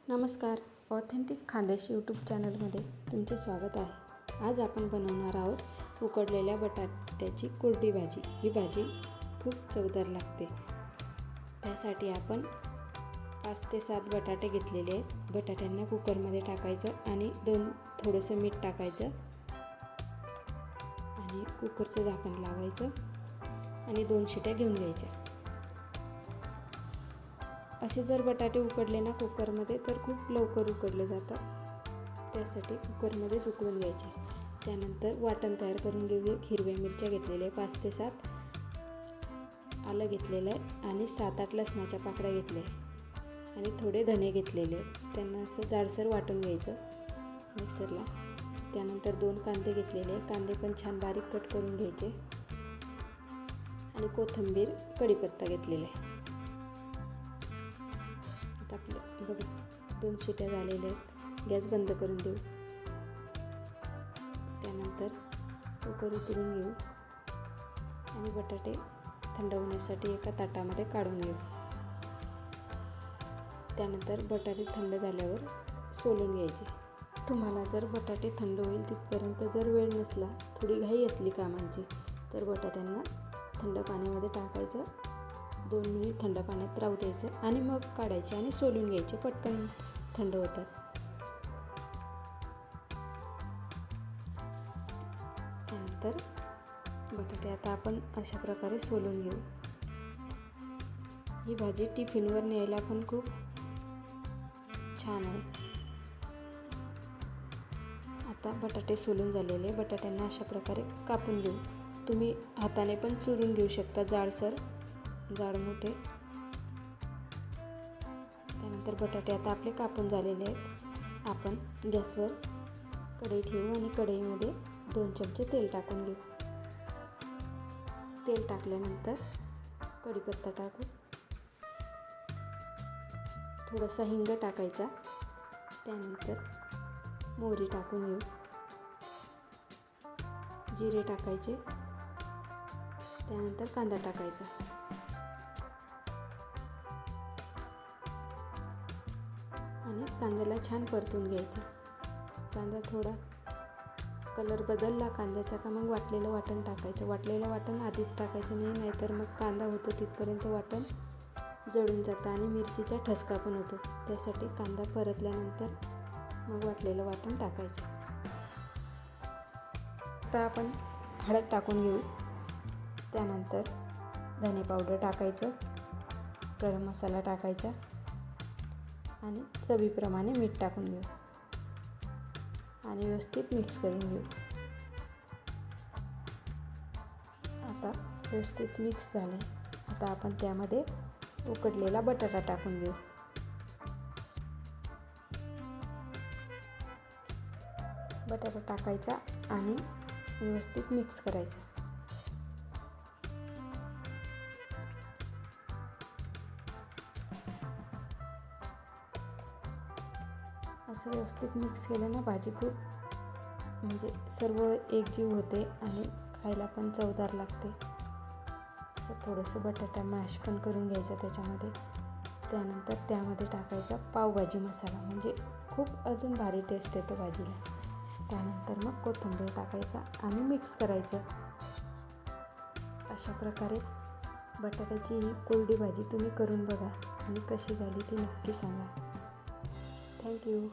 नमस्कार. Authentic Khandeshi YouTube चॅनलमध्ये तुमचे स्वागत आहे. आज आपण बनवणार आहोत उकडलेल्या बटाट्याची कोरडी भाजी. ही भाजी खूप चवदार लागते. त्यासाठी आपण 5 ते 7 बटाटे घेतलेले आहेत. बटाट्यांना कुकरमध्ये टाकायचं आणि थोडंसं मीठ टाकायचं आणि कुकरचं झाकण लावायचं आणि 2 शिट्या घेऊन घ्यायच्या. असे जर बटाटे उकडले ना कुकरमध्ये तर खूप लवकर उकडले जातात. त्यासाठी कुकरमध्येच उकळून घ्यायचे. त्यानंतर वाटण तयार करून घेऊ. हिरव्या मिरच्या घेतलेल्या 5 ते 7, आलं घेतलेलं आहे आणि 7-8 लसणाच्या पाकळ्या घेतल्या आणि थोडे धने घेतलेले. त्यांना असं जाडसर वाटून घ्यायचं मिक्सरला. त्यानंतर 2 कांदे घेतलेले. कांदे पण छान बारीक कट करून घ्यायचे आणि कोथिंबीर, कढीपत्ता घेतलेला आहे. आपलं बघा 2 शिट्या झालेल्या आहेत. गॅस बंद करून देऊ. त्यानंतर कुकर उतरून घेऊ आणि बटाटे थंड होण्यासाठी एका ताटामध्ये काढून घेऊ. त्यानंतर बटाटे थंड झाल्यावर सोलून घ्यायचे. तुम्हाला जर बटाटे थंड होईल तिथपर्यंत जर वेळ नसला, थोडी घाई असली कामांची, तर बटाट्यांना थंड पाण्यामध्ये टाकायचं, 2 मिनिट थंड पाण्यात राहू द्यायचं आणि मग काढायचे आणि सोलून घ्यायचे. पटकन थंड होतात. त्यानंतर बटाटे आता आपण अशा प्रकारे सोलून घेऊ. ही भाजी टिफिनवर न्यायला पण खूप छान आहे. आता बटाटे सोलून झालेले. बटाट्यांना अशा प्रकारे कापून घेऊ. तुम्ही हाताने पण चुरून घेऊ शकता, जाड मोठे. त्यानंतर बटाटे आता आपले कापून झालेले आहेत. आपण गॅसवर कढई ठेवू आणि कढईमध्ये 2 चमचे तेल टाकून घेऊ. तेल टाकल्यानंतर कढीपत्ता टाकू. थोडासा हिंग टाकायचा. त्यानंतर मोहरी टाकून घेऊ. जिरे टाकायचे. त्यानंतर कांदा टाकायचा आणि कांद्याला छान परतून घ्यायचं. कांदा थोडा कलर बदलला कांद्याचा का मग वाटलेलं वाटण टाकायचं. वाटलेलं वाटण आधीच टाकायचं नाही, नाहीतर मग कांदा होतो तिथपर्यंत वाटण जळून जातं आणि मिरचीचा ठसका पण होतो. त्यासाठी कांदा परतल्यानंतर मग वाटलेलं वाटण टाकायचं. आता आपण हळद टाकून घेऊ. त्यानंतर धने पावडर टाकायचं, गरम मसाला टाकायचा आणि चवीप्रमाणे मीठ टाकून घेऊ आणि व्यवस्थित मिक्स करून घेऊ. आता व्यवस्थित मिक्स झाले. आता आपण त्यामध्ये उकडलेला बटाटा टाकून घेऊ. बटाटा टाकायचा आणि व्यवस्थित मिक्स करायचं. असं व्यवस्थित मिक्स केलं ना भाजी खूप सर्व एकजीव होते आणि खायला पण चवदार लागते. असं थोडंसं बटाटा मॅश पण करून घ्यायचं त्याच्यामध्ये. त्यानंतर त्यामध्ये टाकायचा पावभाजी मसाला, खूप अजून भारी टेस्ट येतो भाजीला. त्यानंतर मग कोथिंबीर टाकायचा आणि मिक्स करायचं. अशा प्रकारे बटाट्याची ही कोरडी भाजी तुम्ही करून बघा आणि कशी झाली ती नक्की सांगा. थँक्यू.